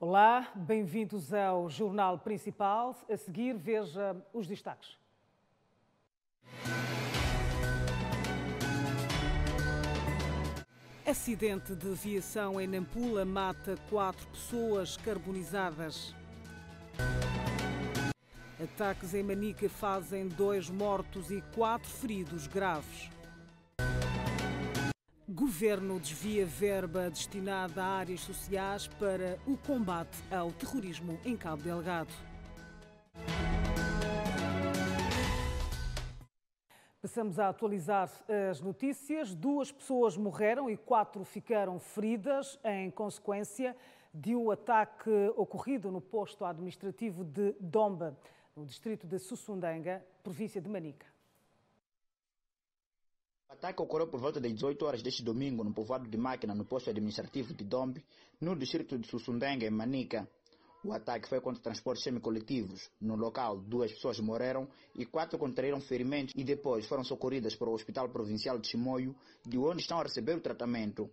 Olá, bem-vindos ao Jornal Principal. A seguir, veja os destaques. Acidente de viação em Nampula mata 4 pessoas carbonizadas. Ataques em Manica fazem 2 mortos e 4 feridos graves. Governo desvia verba destinada a áreas sociais para o combate ao terrorismo em Cabo Delgado. Passamos a atualizar as notícias. 2 pessoas morreram e 4 ficaram feridas em consequência de um ataque ocorrido no posto administrativo de Domba, no distrito de Sussundenga, província de Manica. O ataque ocorreu por volta das 18 horas deste domingo no povoado de Máquina, no posto administrativo de Dombe, no distrito de Sussundenga, em Manica. O ataque foi contra transportes semicoletivos. No local, 2 pessoas morreram e 4 contraíram ferimentos e depois foram socorridas para o Hospital Provincial de Chimoio, de onde estão a receber o tratamento.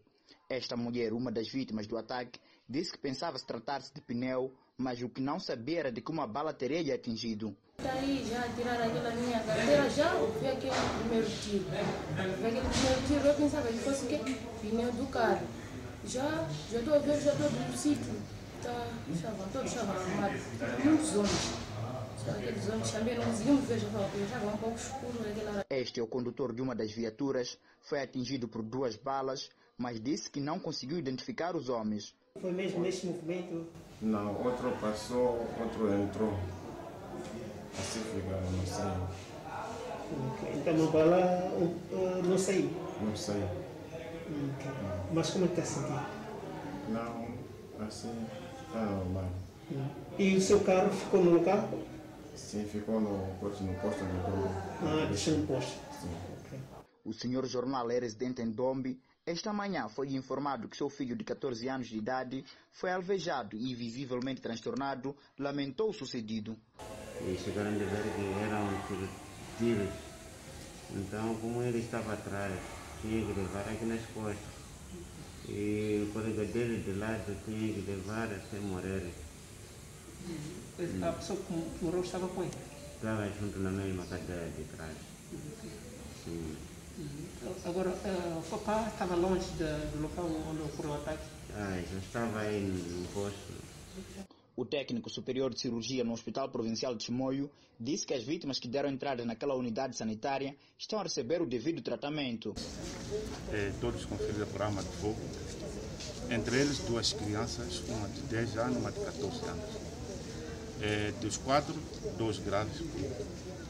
Esta mulher, uma das vítimas do ataque, disse que pensava se tratar-se de pneu, mas o que não sabia era de que uma bala teria lhe atingido. Daí já tiraram aquela minha carteira, já ouvi aquele primeiro tiro. Aquele primeiro tiro eu pensava que fosse que pneu do carro. Já estou a ver, já estou no sítio. Todos estavam armados, muitos homens. Aqueles homens também não conseguimos ver, já estava um pouco escuro. Este é o condutor de uma das viaturas, foi atingido por 2 balas, mas disse que não conseguiu identificar os homens. Foi mesmo nesse movimento? Não, outro passou, outro entrou. Assim fica, não sei. Então a bala não saiu? Não sei. Mas como é que está a sentir? Não, assim, está normal. E o seu carro ficou no local? Sim, ficou no posto de Dombe. Deixou no posto. Sim. Okay. O senhor jornal é residente em Dombe. Esta manhã foi informado que seu filho de 14 anos de idade foi alvejado e, visivelmente transtornado, lamentou o sucedido. E chegaram a dizer que eram tiros. Então, como ele estava atrás, tinha que levar aqui nas costas. E o colega dele de lado tinha que levar sem morrer. A pessoa que morreu estava com ele? Estava junto na mesma cadeia de trás. Sim. Agora, o papá estava longe do local onde ocorreu o ataque? Já estava aí no posto. O técnico superior de cirurgia no Hospital Provincial de Chimoio disse que as vítimas que deram entrada naquela unidade sanitária estão a receber o devido tratamento. Todos com ferida por arma de fogo. Entre eles, 2 crianças, uma de 10 anos e uma de 14 anos. Dos 4, 2 graves,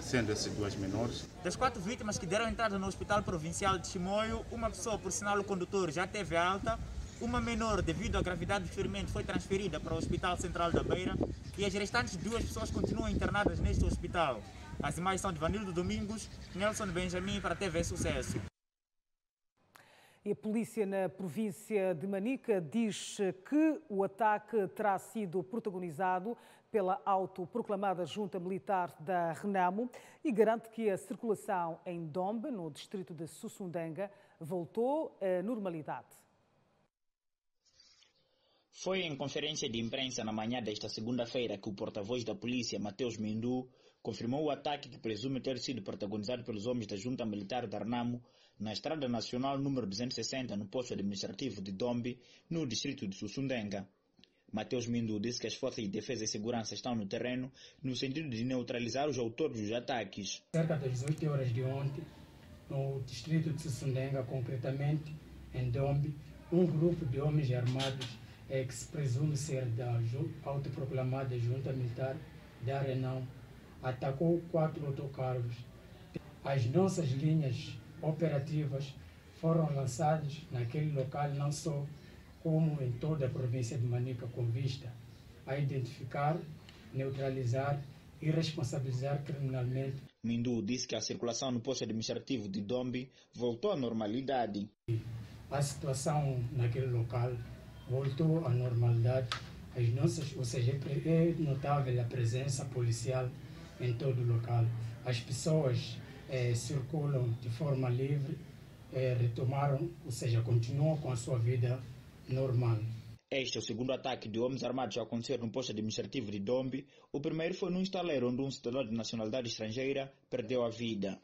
sendo esses 2 menores. Das 4 vítimas que deram entrada no Hospital Provincial de Chimoio, uma pessoa, por sinal o condutor, já teve alta, uma menor, devido à gravidade do ferimento, foi transferida para o Hospital Central da Beira e as restantes 2 pessoas continuam internadas neste hospital. As imagens são de Vanildo Domingos, Nelson Benjamin para a TV Sucesso. E a polícia na província de Manica diz que o ataque terá sido protagonizado pela autoproclamada Junta Militar da Renamo e garante que a circulação em Dombe, no distrito de Sussundenga, voltou à normalidade. Foi em conferência de imprensa na manhã desta segunda-feira que o porta-voz da polícia, Mateus Mindu, confirmou o ataque que presume ter sido protagonizado pelos homens da Junta Militar da Renamo na Estrada Nacional número 260, no posto administrativo de Dombe, no distrito de Sussundenga. Mateus Mindu disse que as forças de defesa e segurança estão no terreno no sentido de neutralizar os autores dos ataques. Cerca das 18 horas de ontem, no distrito de Sussundenga, concretamente em Dombe, um grupo de homens armados que se presume ser da autoproclamada Junta Militar da Renamo atacou 4 autocarros. As nossas linhas operativas foram lançadas naquele local, não só como em toda a província de Manica, com vista a identificar, neutralizar e responsabilizar criminalmente. Mindu disse que a circulação no posto administrativo de Dombe voltou à normalidade. A situação naquele local voltou à normalidade. Ou seja, é notável a presença policial em todo o local. As pessoas circulam de forma livre, retomaram, ou seja, continuam com a sua vida normal. Este é o segundo ataque de homens armados a acontecer no posto administrativo de Dombe. O primeiro foi num estaleiro onde um cidadão de nacionalidade estrangeira perdeu a vida.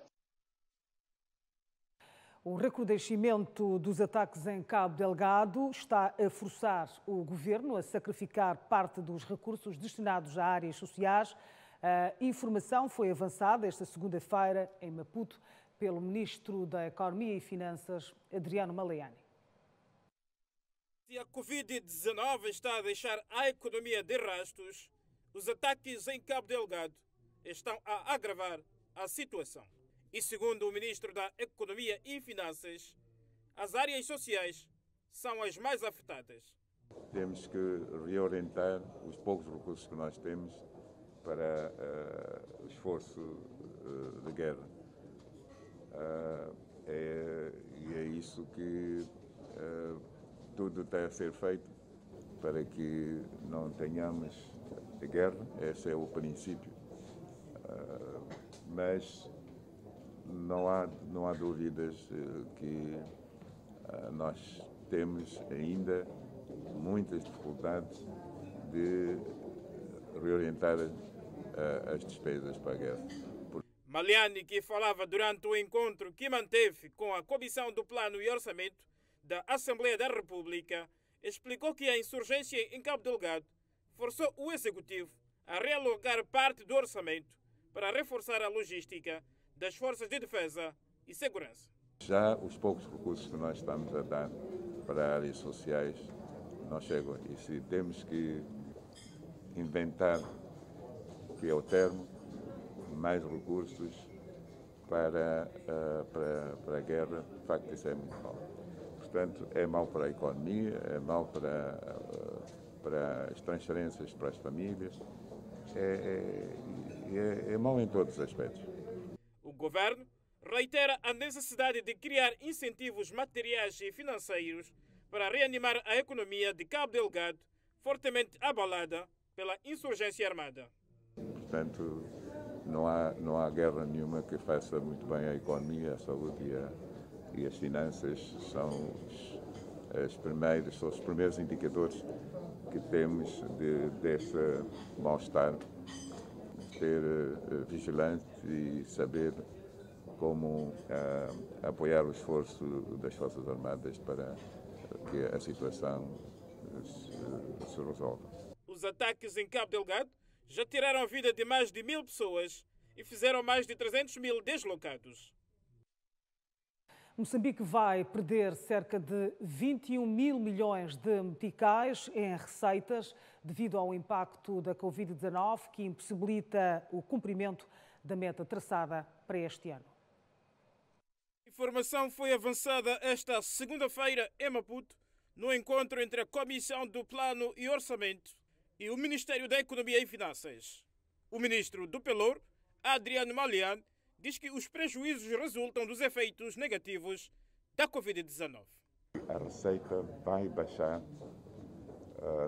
O recrudescimento dos ataques em Cabo Delgado está a forçar o governo a sacrificar parte dos recursos destinados a áreas sociais. A informação foi avançada esta segunda-feira em Maputo pelo ministro da Economia e Finanças, Adriano Maleani. Se a Covid-19 está a deixar a economia de rastos, os ataques em Cabo Delgado estão a agravar a situação. E segundo o ministro da Economia e Finanças, as áreas sociais são as mais afetadas. Temos que reorientar os poucos recursos que nós temos para o esforço de guerra. E é isso que tudo está a ser feito para que não tenhamos guerra. Esse é o princípio. Mas não há dúvidas que nós temos ainda muitas dificuldades de reorientar as despesas para a guerra. Maleani, que falava durante o encontro que manteve com a Comissão do Plano e Orçamento da Assembleia da República, explicou que a insurgência em Cabo Delgado forçou o Executivo a realocar parte do orçamento para reforçar a logística das forças de defesa e segurança. Já os poucos recursos que nós estamos a dar para áreas sociais não chegam. E se temos que inventar, que é o termo, mais recursos para a guerra, de facto isso é muito mau. Portanto, é mau para a economia, é mau para as transferências para as famílias, é mau em todos os aspectos. O governo reitera a necessidade de criar incentivos materiais e financeiros para reanimar a economia de Cabo Delgado, fortemente abalada pela insurgência armada. Portanto, não há guerra nenhuma que faça muito bem à economia, à saúde e as finanças são os primeiros indicadores que temos desse mal-estar. Ter vigilante e saber como apoiar o esforço das Forças Armadas para que a situação se resolva. Os ataques em Cabo Delgado já tiraram a vida de mais de 1000 pessoas e fizeram mais de 300 mil deslocados. Moçambique vai perder cerca de 21 mil milhões de meticais em receitas devido ao impacto da Covid-19, que impossibilita o cumprimento da meta traçada para este ano. A informação foi avançada esta segunda-feira em Maputo, no encontro entre a Comissão do Plano e Orçamento e o Ministério da Economia e Finanças. O ministro do Pelour, Adriano Maleani, diz que os prejuízos resultam dos efeitos negativos da Covid-19. A receita vai baixar.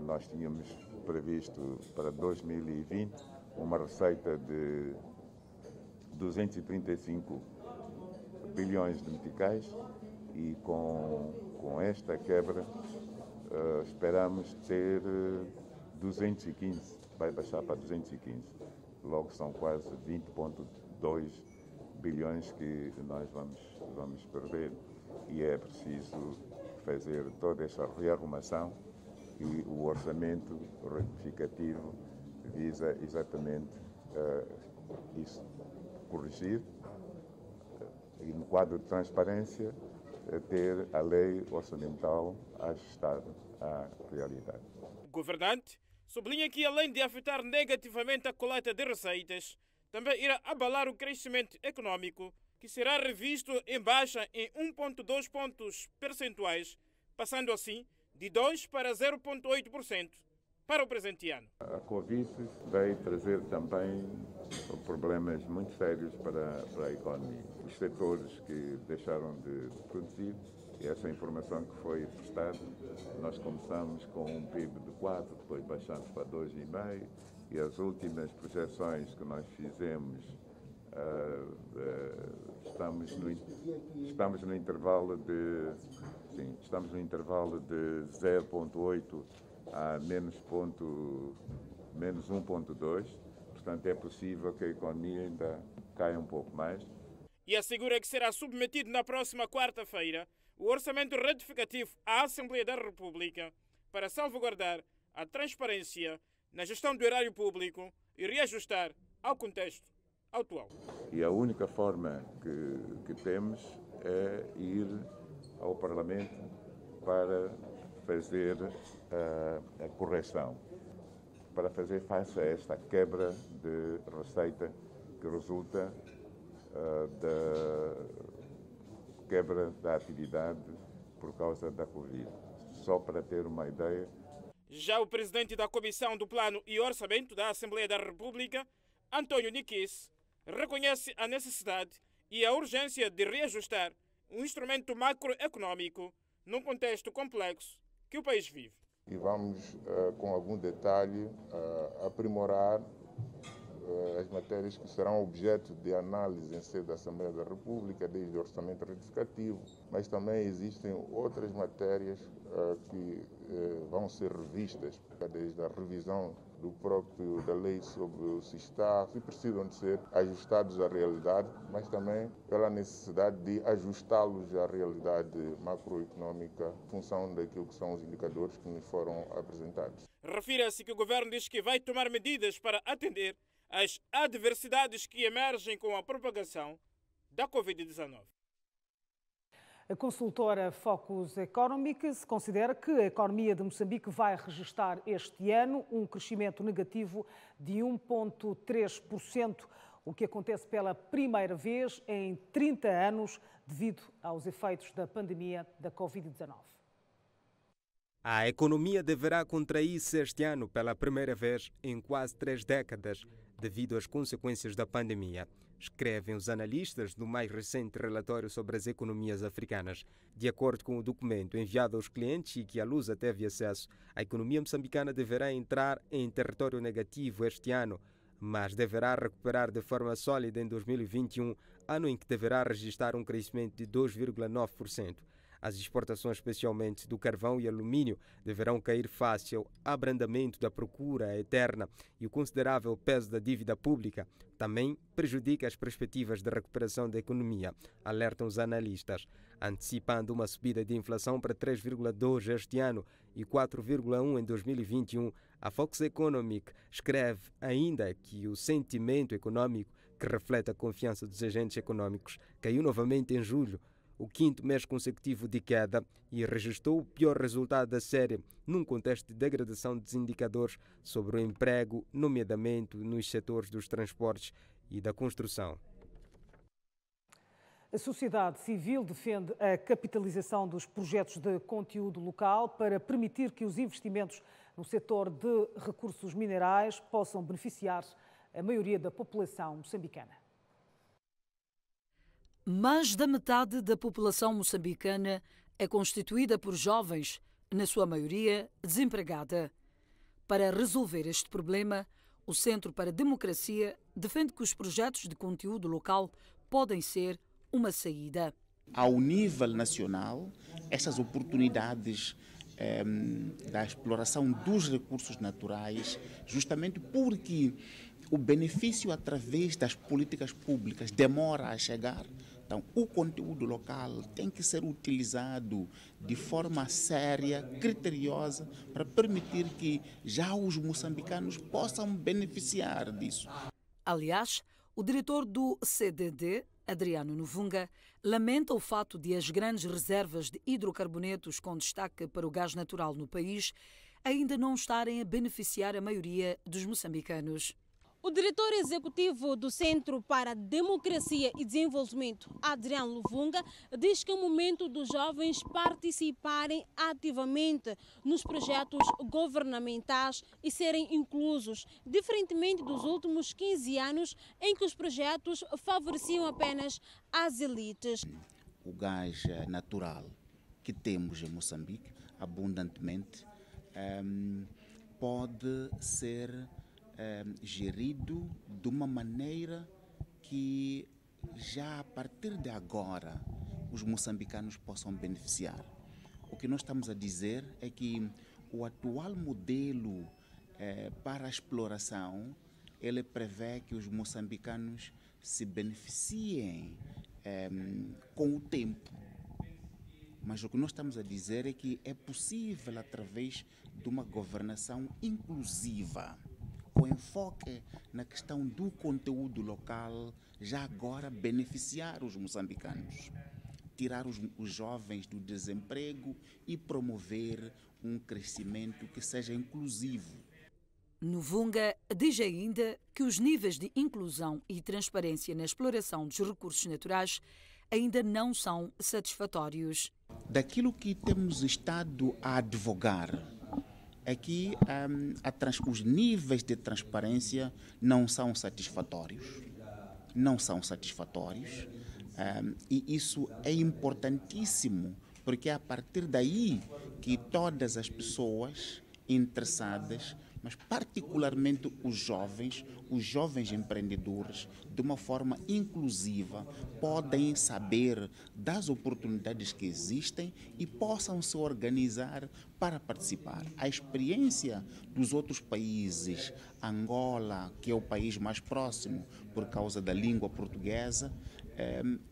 Nós tínhamos previsto para 2020 uma receita de 235 bilhões de meticais e com esta quebra esperamos ter 215, vai baixar para 215. Logo são quase 20,2 bilhões que nós vamos perder e é preciso fazer toda essa rearrumação e o orçamento retificativo visa exatamente isso, corrigir e no quadro de transparência ter a lei orçamental ajustada à realidade. O governante sublinha que, além de afetar negativamente a coleta de receitas, também irá abalar o crescimento econômico, que será revisto em baixa em 1,2 pontos percentuais, passando assim de 2% para 0,8% para o presente ano. A Covid veio trazer também problemas muito sérios para a economia. Os setores que deixaram de produzir, e essa informação que foi prestada, nós começamos com um PIB de 4, depois baixamos para 2,5%, e as últimas projeções que nós fizemos, estamos no intervalo de 0,8% a menos 1,2%. Portanto, é possível que a economia ainda caia um pouco mais. E assegura que será submetido na próxima quarta-feira o orçamento retificativo à Assembleia da República para salvaguardar a transparência na gestão do erário público e reajustar ao contexto atual. E a única forma que temos é ir ao Parlamento para fazer a correção, para fazer face a esta quebra de receita que resulta da quebra da atividade por causa da Covid. Só para ter uma ideia. Já o presidente da Comissão do Plano e Orçamento da Assembleia da República, Antônio Niquis, reconhece a necessidade e a urgência de reajustar um instrumento macroeconômico num contexto complexo que o país vive. E vamos, com algum detalhe, aprimorar as matérias que serão objeto de análise em sede da Assembleia da República, desde o orçamento retificativo, mas também existem outras matérias que vão ser revistas, desde a revisão da lei sobre o SISTAF, e precisam de ser ajustados à realidade, mas também pela necessidade de ajustá-los à realidade macroeconômica, em função daquilo que são os indicadores que nos foram apresentados. Refira-se que o governo diz que vai tomar medidas para atender às adversidades que emergem com a propagação da Covid-19. A consultora Focus Economics considera que a economia de Moçambique vai registrar este ano um crescimento negativo de 1,3%, o que acontece pela primeira vez em 30 anos devido aos efeitos da pandemia da Covid-19. A economia deverá contrair-se este ano pela primeira vez em quase 3 décadas devido às consequências da pandemia, escrevem os analistas no mais recente relatório sobre as economias africanas. De acordo com o documento enviado aos clientes e que a Lusa teve acesso, a economia moçambicana deverá entrar em território negativo este ano, mas deverá recuperar de forma sólida em 2021, ano em que deverá registrar um crescimento de 2,9%. As exportações, especialmente do carvão e alumínio, deverão cair face ao abrandamento da procura eterna e o considerável peso da dívida pública também prejudica as perspectivas de recuperação da economia, alertam os analistas, antecipando uma subida de inflação para 3,2% este ano e 4,1% em 2021. A Fox Economic escreve ainda que o sentimento econômico, que reflete a confiança dos agentes econômicos, caiu novamente em julho, o 5º mês consecutivo de queda, e registrou o pior resultado da série num contexto de degradação dos indicadores sobre o emprego, nomeadamente nos setores dos transportes e da construção. A sociedade civil defende a capitalização dos projetos de conteúdo local para permitir que os investimentos no setor de recursos minerais possam beneficiar a maioria da população moçambicana. Mais da metade da população moçambicana é constituída por jovens, na sua maioria desempregada. Para resolver este problema, o Centro para a Democracia defende que os projetos de conteúdo local podem ser uma saída. Ao nível nacional, essas oportunidades da exploração dos recursos naturais, justamente porque o benefício através das políticas públicas demora a chegar. Então, o conteúdo local tem que ser utilizado de forma séria, criteriosa, para permitir que já os moçambicanos possam beneficiar disso. Aliás, o diretor do CDD, Adriano Novunga, lamenta o fato de as grandes reservas de hidrocarbonetos com destaque para o gás natural no país ainda não estarem a beneficiar a maioria dos moçambicanos. O diretor executivo do Centro para a Democracia e Desenvolvimento, Adriano Novunga, diz que é o momento dos jovens participarem ativamente nos projetos governamentais e serem inclusos, diferentemente dos últimos 15 anos em que os projetos favoreciam apenas as elites. O gás natural que temos em Moçambique, abundantemente, pode ser gerido de uma maneira que já a partir de agora os moçambicanos possam beneficiar. O que nós estamos a dizer é que o atual modelo para a exploração, ele prevê que os moçambicanos se beneficiem com o tempo. Mas o que nós estamos a dizer é que é possível, através de uma governação inclusiva, com enfoque na questão do conteúdo local, já agora beneficiar os moçambicanos, tirar os jovens do desemprego e promover um crescimento que seja inclusivo. Luvunga diz ainda que os níveis de inclusão e transparência na exploração dos recursos naturais ainda não são satisfatórios. Daquilo que temos estado a advogar é que os níveis de transparência não são satisfatórios. Não são satisfatórios. E isso é importantíssimo, porque é a partir daí que todas as pessoas interessadas, mas particularmente os jovens empreendedores, de uma forma inclusiva, podem saber das oportunidades que existem e possam se organizar para participar. A experiência dos outros países, Angola, que é o país mais próximo por causa da língua portuguesa,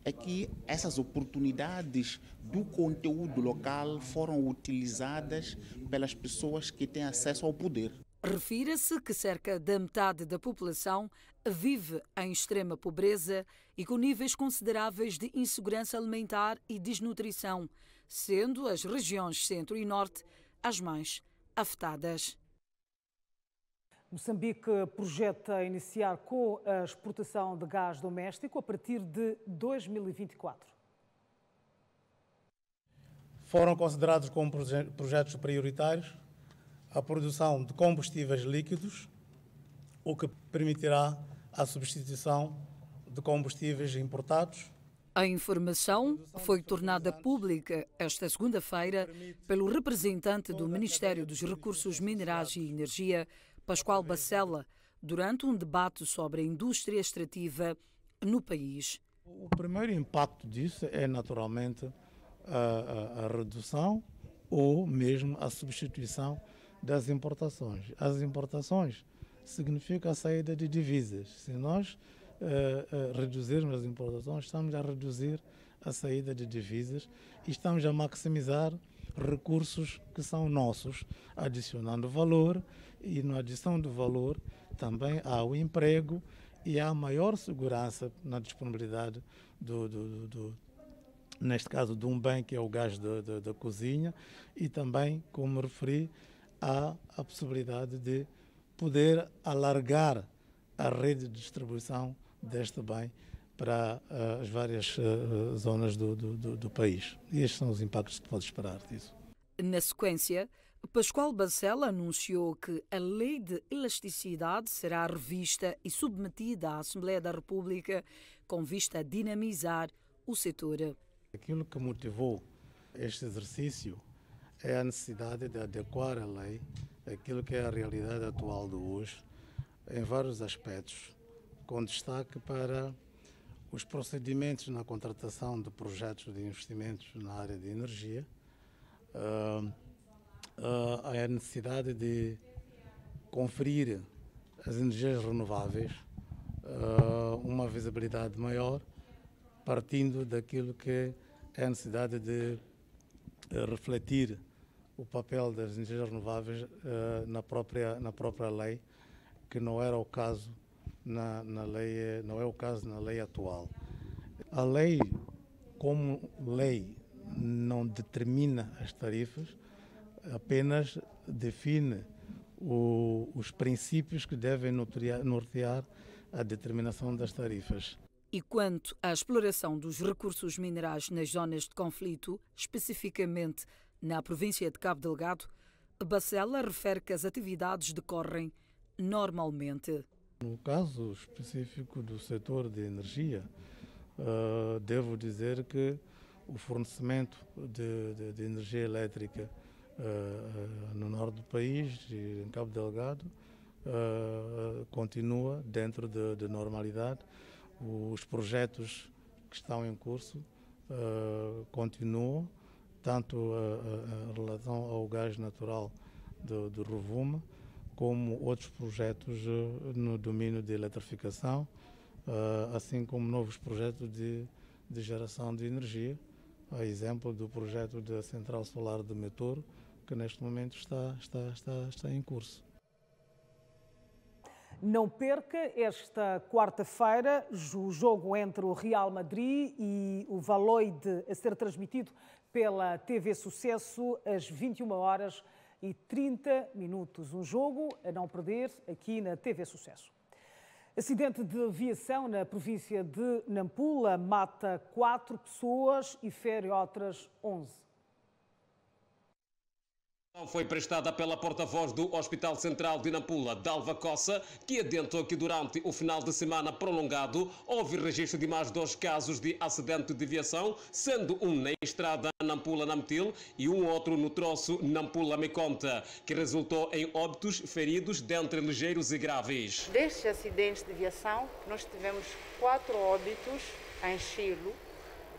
é que essas oportunidades do conteúdo local foram utilizadas pelas pessoas que têm acesso ao poder. Refira-se que cerca da metade da população vive em extrema pobreza e com níveis consideráveis de insegurança alimentar e desnutrição, sendo as regiões centro e norte as mais afetadas. Moçambique projeta iniciar com a exportação de gás doméstico a partir de 2024. Foram considerados como projetos prioritários a produção de combustíveis líquidos, o que permitirá a substituição de combustíveis importados. A informação foi tornada pública esta segunda-feira pelo representante do Ministério dos Recursos Minerais e Energia, Pascoal Bacela, durante um debate sobre a indústria extrativa no país. O primeiro impacto disso é naturalmente a redução ou mesmo a substituição das importações. As importações significam a saída de divisas. Se nós reduzirmos as importações, estamos a reduzir a saída de divisas e estamos a maximizar recursos que são nossos, adicionando valor, e na adição do valor também há o emprego e há maior segurança na disponibilidade neste caso, de um bem que é o gás da cozinha, e também, como referi, há a possibilidade de poder alargar a rede de distribuição deste bem para as várias zonas do país. E estes são os impactos que pode esperar disso. Na sequência, Pascoal Bacela anunciou que a Lei de Elasticidade será revista e submetida à Assembleia da República com vista a dinamizar o setor. Aquilo que motivou este exercício é a necessidade de adequar a lei àquilo que é a realidade atual de hoje, em vários aspectos, com destaque para os procedimentos na contratação de projetos de investimentos na área de energia, a necessidade de conferir às energias renováveis uma visibilidade maior, partindo daquilo que é a necessidade de refletir o papel das energias renováveis na própria lei, que não era o caso na lei, não é o caso na lei atual. A lei, como lei, não determina as tarifas, apenas define os princípios que devem nortear a determinação das tarifas. E quanto à exploração dos recursos minerais nas zonas de conflito, especificamente na província de Cabo Delgado, Bacela refere que as atividades decorrem normalmente. No caso específico do setor de energia, devo dizer que o fornecimento de energia elétrica no norte do país e em Cabo Delgado continua dentro de normalidade. Os projetos que estão em curso continuam, tanto em relação ao gás natural do Rovuma, como outros projetos no domínio de eletrificação, assim como novos projetos de geração de energia, a exemplo do projeto da Central Solar de Metoro, que neste momento está em curso. Não perca esta quarta-feira o jogo entre o Real Madrid e o Valladolid, a ser transmitido pela TV Sucesso às 21h30. Um jogo a não perder aqui na TV Sucesso. Acidente de aviação na província de Nampula mata 4 pessoas e fere outras 11. Foi prestada pela porta-voz do Hospital Central de Nampula, Dalva Cossa, que adiantou que durante o final de semana prolongado houve registro de mais 2 casos de acidente de aviação, sendo um na estrada Nampula-Namtil e um outro no troço Nampula-Meconta, que resultou em óbitos feridos, dentre ligeiros e graves. Destes acidentes de aviação, nós tivemos 4 óbitos em Chilo,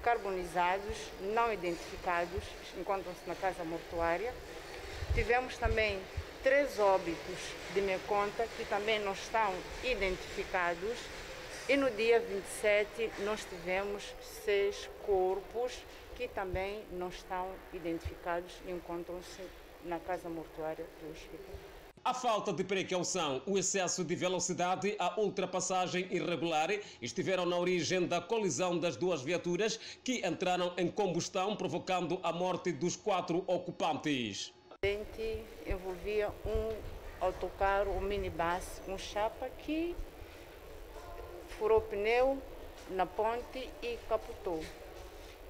carbonizados, não identificados, encontram-se na casa mortuária. Tivemos também 3 óbitos de Meconta, que também não estão identificados. E no dia 27 nós tivemos 6 corpos que também não estão identificados e encontram-se na casa mortuária do hospital. A falta de precaução, o excesso de velocidade, a ultrapassagem irregular estiveram na origem da colisão das 2 viaturas que entraram em combustão, provocando a morte dos 4 ocupantes. O acidente envolvia um autocarro, um minibus, um chapa que furou o pneu na ponte e capotou.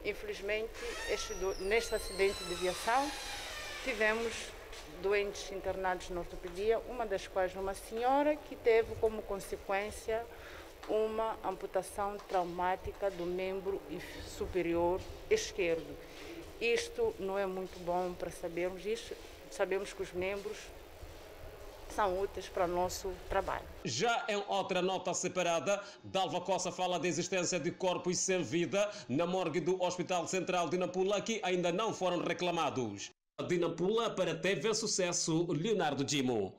Infelizmente, neste acidente de aviação, tivemos doentes internados na ortopedia, uma das quais uma senhora que teve como consequência uma amputação traumática do membro superior esquerdo. Isto não é muito bom para sabermos isto. Sabemos que os membros são úteis para o nosso trabalho. Já em outra nota separada, Dalva Cossa fala da existência de corpos sem vida na morgue do Hospital Central de Nampula que ainda não foram reclamados. De Nampula para TV Sucesso, Leonardo Gimo.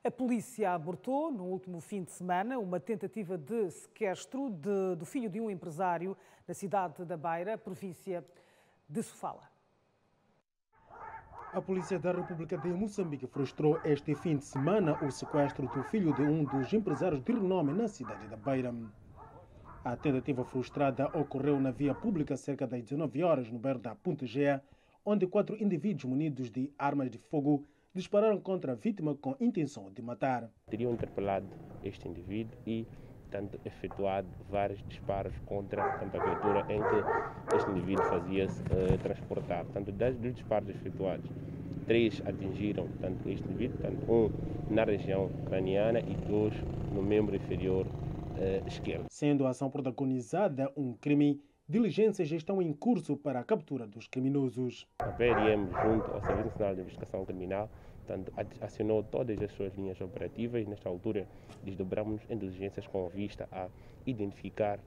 A polícia abortou, no último fim de semana, uma tentativa de sequestro do filho de um empresário na cidade da Beira, província de Sofala. A Polícia da República de Moçambique frustrou este fim de semana o sequestro do filho de um dos empresários de renome na cidade da Beira. A tentativa frustrada ocorreu na via pública cerca das 19 horas no bairro da Ponte Gea, onde 4 indivíduos munidos de armas de fogo dispararam contra a vítima com intenção de matar. Teriam interpelado este indivíduo e efetuado vários disparos contra a viatura em que este indivíduo fazia-se transportar. Dos disparos efetuados, 3 atingiram este indivíduo, um na região craniana e 2 no membro inferior esquerdo. Sendo a ação protagonizada um crime, diligências estão em curso para a captura dos criminosos. A PRM, junto ao Serviço Nacional de Investigação Criminal, acionou todas as suas linhas operativas. Nesta altura, desdobramos em diligências com vista a identificar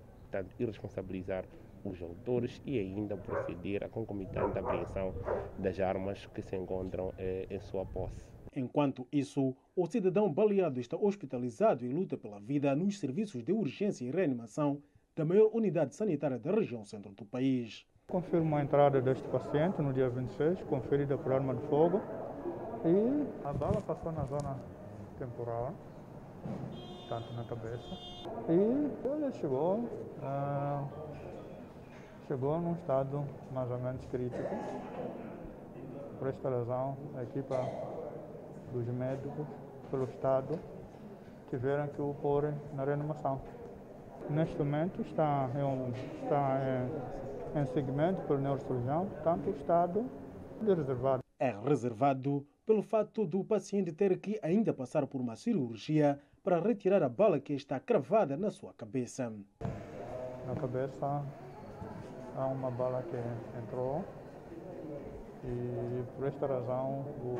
e responsabilizar os autores e ainda proceder à concomitante apreensão das armas que se encontram em sua posse. Enquanto isso, o cidadão baleado está hospitalizado e luta pela vida nos serviços de urgência e reanimação da maior unidade sanitária da região centro do país. Confirmo a entrada deste paciente no dia 26, conferida por arma de fogo, e a bala passou na zona temporal, tanto na cabeça, e ele chegou num estado mais ou menos crítico. Por esta razão, a equipa dos médicos, pelo Estado, tiveram que o pôr na reanimação. Neste momento está em segmento pelo neurocirurgião, tanto o estado de reservado. É reservado pelo fato do paciente ter que ainda passar por uma cirurgia para retirar a bala que está cravada na sua cabeça. Na cabeça há uma bala que entrou e por esta razão o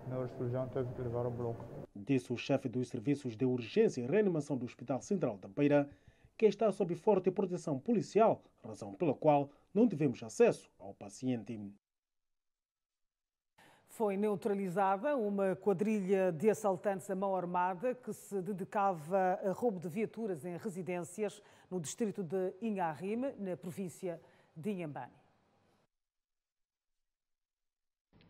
neurocirurgião teve que levar ao bloco. Disse o chefe dos serviços de urgência e reanimação do Hospital Central da Beira, que está sob forte proteção policial, razão pela qual não tivemos acesso ao paciente. foi neutralizada uma quadrilha de assaltantes à mão armada que se dedicava a roubo de viaturas em residências no distrito de Inharime, na província de Inhambane.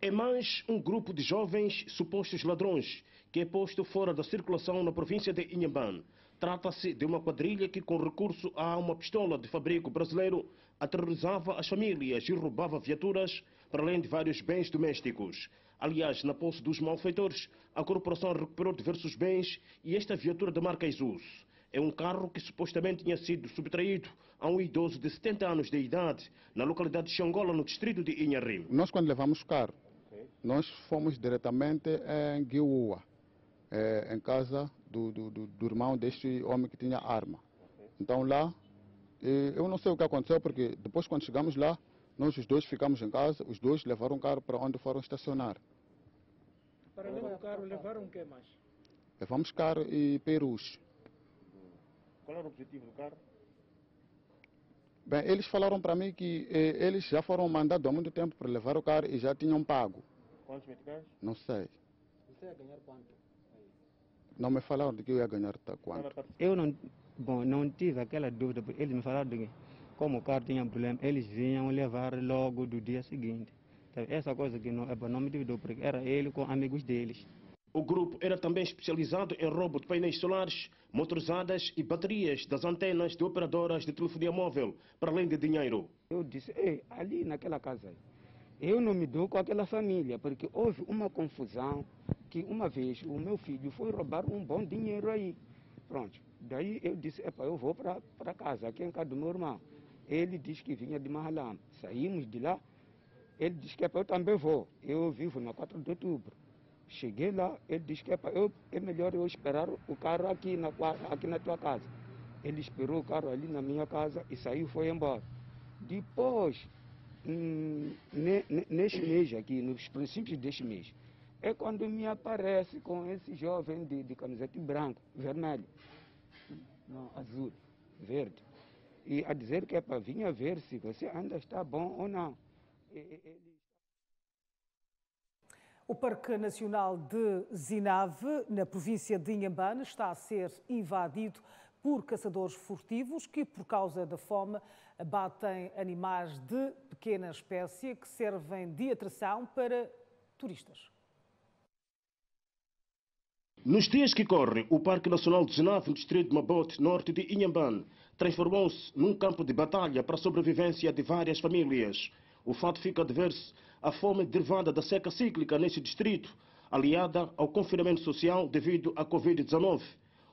É mais um grupo de jovens supostos ladrões que é posto fora da circulação na província de Inhambane. Trata-se de uma quadrilha que, com recurso a uma pistola de fabrico brasileiro, aterrorizava as famílias e roubava viaturas, para além de vários bens domésticos. Aliás, na posse dos malfeitores, a corporação recuperou diversos bens e esta viatura da marca Isuzu é um carro que supostamente tinha sido subtraído a um idoso de 70 anos de idade na localidade de Xangola, no distrito de Inharime. Nós, quando levamos o carro, nós fomos diretamente em Guiúa, em casa do irmão deste homem que tinha arma. Então lá, eu não sei o que aconteceu, porque depois, quando chegamos lá, nós os dois ficamos em casa, os dois levaram o carro para onde foram estacionar. Para levar o carro, levaram o que mais? Levamos carro e perus. Qual era o objetivo do carro? Bem, eles falaram para mim que eles já foram mandados há muito tempo para levar o carro e já tinham pago. Quantos meticais? Não sei. Você ia ganhar quanto? Não me falaram de que eu ia ganhar quanto. Eu não tive aquela dúvida, porque eles me falaram de que, como o carro tinha problema, eles vinham levar logo do dia seguinte. Então, essa coisa que não me duvidou, porque era ele com amigos deles. O grupo era também especializado em roubo de painéis solares, motorizadas e baterias das antenas de operadoras de telefonia móvel, para além de dinheiro. Eu disse, ali naquela casa, eu não me dou com aquela família, porque houve uma confusão que uma vez o meu filho foi roubar um bom dinheiro aí. Pronto. Daí eu disse, eu vou para casa, aqui em casa do meu irmão. Ele disse que vinha de Mahalam. Saímos de lá, ele disse que eu também vou. Eu vivo na 4 de outubro. Cheguei lá, ele disse que é melhor eu esperar o carro aqui na tua casa. Ele esperou o carro ali na minha casa e saiu e foi embora. Depois, neste mês aqui, nos princípios deste mês, é quando me aparece com esse jovem de camiseta branco, vermelho, não, azul, verde. E a dizer que é para vir a ver se você ainda está bom ou não. O Parque Nacional de Zinave, na província de Inhambane, está a ser invadido por caçadores furtivos que, por causa da fome, abatem animais de pequena espécie que servem de atração para turistas. Nos dias que correm, o Parque Nacional de Zinave, no distrito de Mabote, norte de Inhambane, transformou-se num campo de batalha para a sobrevivência de várias famílias. O fato fica de ver-se a fome derivada da seca cíclica nesse distrito, aliada ao confinamento social devido à Covid-19.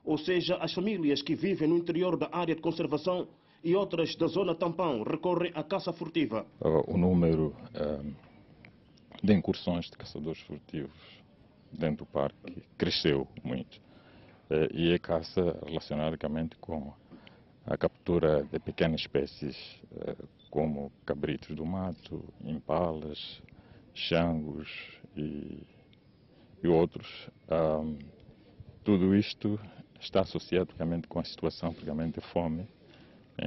Ou seja, as famílias que vivem no interior da área de conservação e outras da zona tampão recorrem à caça furtiva. O número de incursões de caçadores furtivos dentro do parque cresceu muito. E a caça relacionada com a captura de pequenas espécies, como cabritos do mato, impalas, xangos e outros. Tudo isto está associado com a situação de fome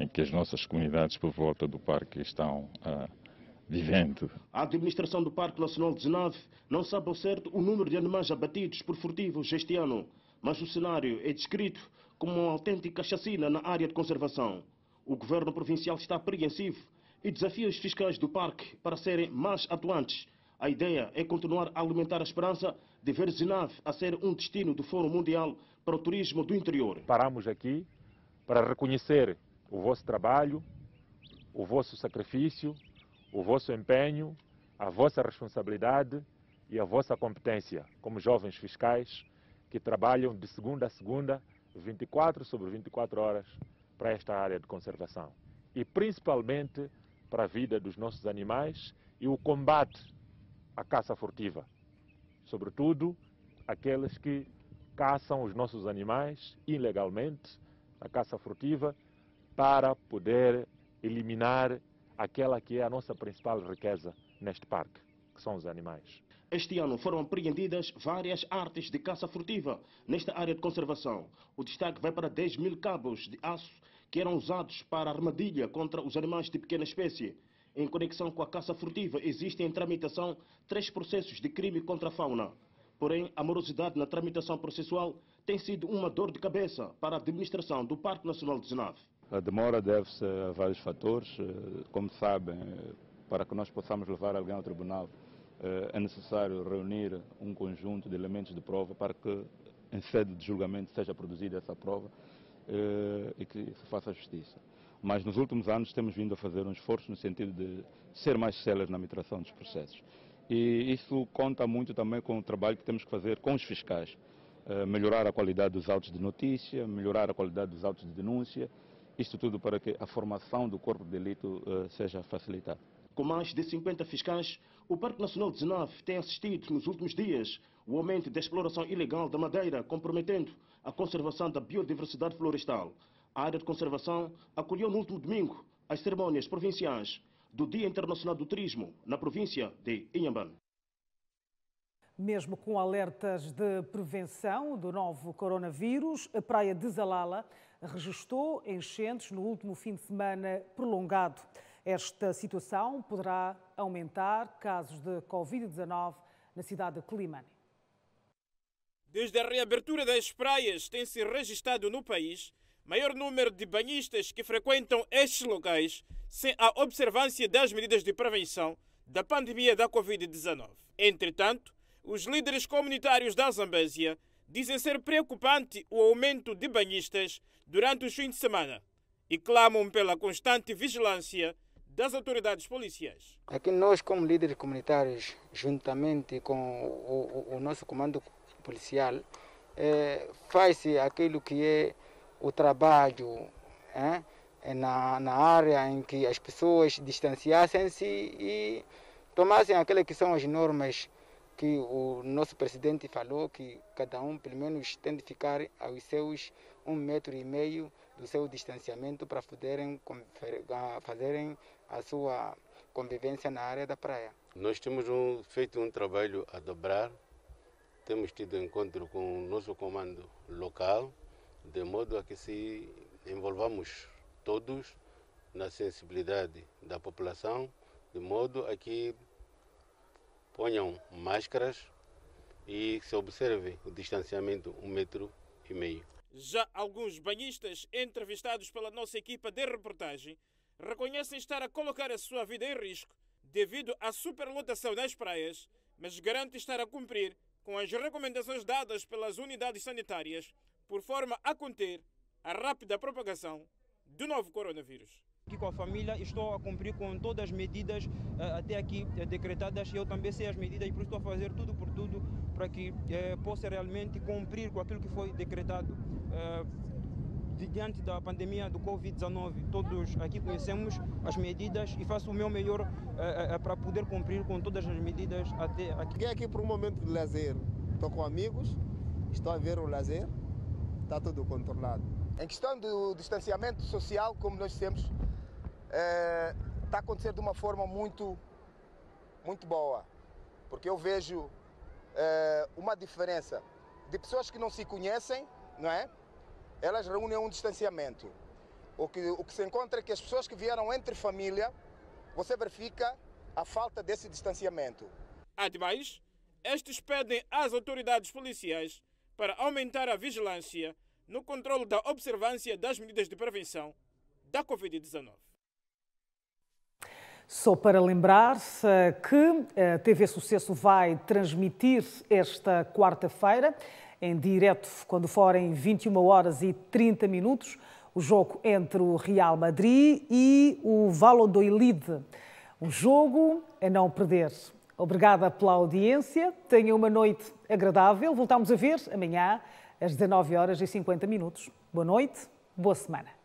em que as nossas comunidades por volta do parque estão vivendo. A administração do Parque Nacional de Zinave não sabe ao certo o número de animais abatidos por furtivos este ano, mas o cenário é descrito como uma autêntica chacina na área de conservação. O governo provincial está apreensivo e desafia os fiscais do parque para serem mais atuantes. A ideia é continuar a alimentar a esperança de ver Zinave a ser um destino do Fórum Mundial para o Turismo do Interior. Paramos aqui para reconhecer o vosso trabalho, o vosso sacrifício, o vosso empenho, a vossa responsabilidade e a vossa competência como jovens fiscais que trabalham de segunda a segunda, 24 sobre 24 horas, para esta área de conservação. E principalmente para a vida dos nossos animais e o combate à caça furtiva. Sobretudo, aqueles que caçam os nossos animais ilegalmente, a caça furtiva, para poder eliminar aquela que é a nossa principal riqueza neste parque, que são os animais. Este ano foram apreendidas várias artes de caça furtiva nesta área de conservação. O destaque vai para 10.000 cabos de aço que eram usados para armadilha contra os animais de pequena espécie. Em conexão com a caça furtiva, existem em tramitação 3 processos de crime contra a fauna. Porém, a morosidade na tramitação processual tem sido uma dor de cabeça para a administração do Parque Nacional de Zenave. A demora deve-se a vários fatores. Como sabem, para que nós possamos levar alguém ao tribunal, é necessário reunir um conjunto de elementos de prova para que, em sede de julgamento, seja produzida essa prova e que se faça justiça. Mas nos últimos anos temos vindo a fazer um esforço no sentido de ser mais céleres na arbitração dos processos. E isso conta muito também com o trabalho que temos que fazer com os fiscais. Melhorar a qualidade dos autos de notícia, melhorar a qualidade dos autos de denúncia, isto tudo para que a formação do corpo de delito seja facilitada. Com mais de 50 fiscais, o Parque Nacional de Zenave tem assistido nos últimos dias o aumento da exploração ilegal da madeira, comprometendo a conservação da biodiversidade florestal. A área de conservação acolheu no último domingo as cerimônias provinciais do Dia Internacional do Turismo na província de Inhambane. Mesmo com alertas de prevenção do novo coronavírus, a praia de Zalala registrou enchentes no último fim de semana prolongado. Esta situação poderá aumentar casos de Covid-19 na cidade de Quelimane. Desde a reabertura das praias, tem-se registrado no país maior número de banhistas que frequentam estes locais sem a observância das medidas de prevenção da pandemia da Covid-19. Entretanto, os líderes comunitários da Zambésia dizem ser preocupante o aumento de banhistas durante os fins de semana e clamam pela constante vigilância das autoridades policiais. Aqui nós, como líderes comunitários, juntamente com o nosso comando policial, faz-se aquilo que é o trabalho na área em que as pessoas distanciassem-se e tomassem aquelas que são as normas que o nosso presidente falou, que cada um pelo menos tem de ficar aos seus 1,5 metros do seu distanciamento para poderem fazerem a sua convivência na área da praia. Nós temos feito um trabalho a dobrar, temos tido encontro com o nosso comando local, de modo a que se envolvamos todos na sensibilidade da população, de modo a que ponham máscaras e se observe o distanciamento 1,5 metro. Já alguns banhistas entrevistados pela nossa equipa de reportagem reconhecem estar a colocar a sua vida em risco devido à superlotação das praias, mas garantem estar a cumprir com as recomendações dadas pelas unidades sanitárias por forma a conter a rápida propagação do novo coronavírus. Aqui com a família estou a cumprir com todas as medidas até aqui decretadas. Eu também sei as medidas e por isso estou a fazer tudo por tudo para que possa realmente cumprir com aquilo que foi decretado. Diante da pandemia do Covid-19, todos aqui conhecemos as medidas e faço o meu melhor para poder cumprir com todas as medidas até aqui. Cheguei aqui por um momento de lazer. Estou com amigos, estou a ver o lazer, está tudo controlado. Em questão do distanciamento social, como nós dissemos, está a acontecer de uma forma muito boa, porque eu vejo uma diferença de pessoas que não se conhecem, não é? Elas reúnem um distanciamento. O que se encontra é que as pessoas que vieram entre família, você verifica a falta desse distanciamento. Ademais, estes pedem às autoridades policiais para aumentar a vigilância no controle da observância das medidas de prevenção da Covid-19. Só para lembrar que a TV Sucesso vai transmitir esta quarta-feira, em direto, quando forem 21h30, o jogo entre o Real Madrid e o Valladolid. Um jogo a não perder. Obrigada pela audiência, tenham uma noite agradável. Voltamos a ver amanhã às 19h50. Boa noite, boa semana.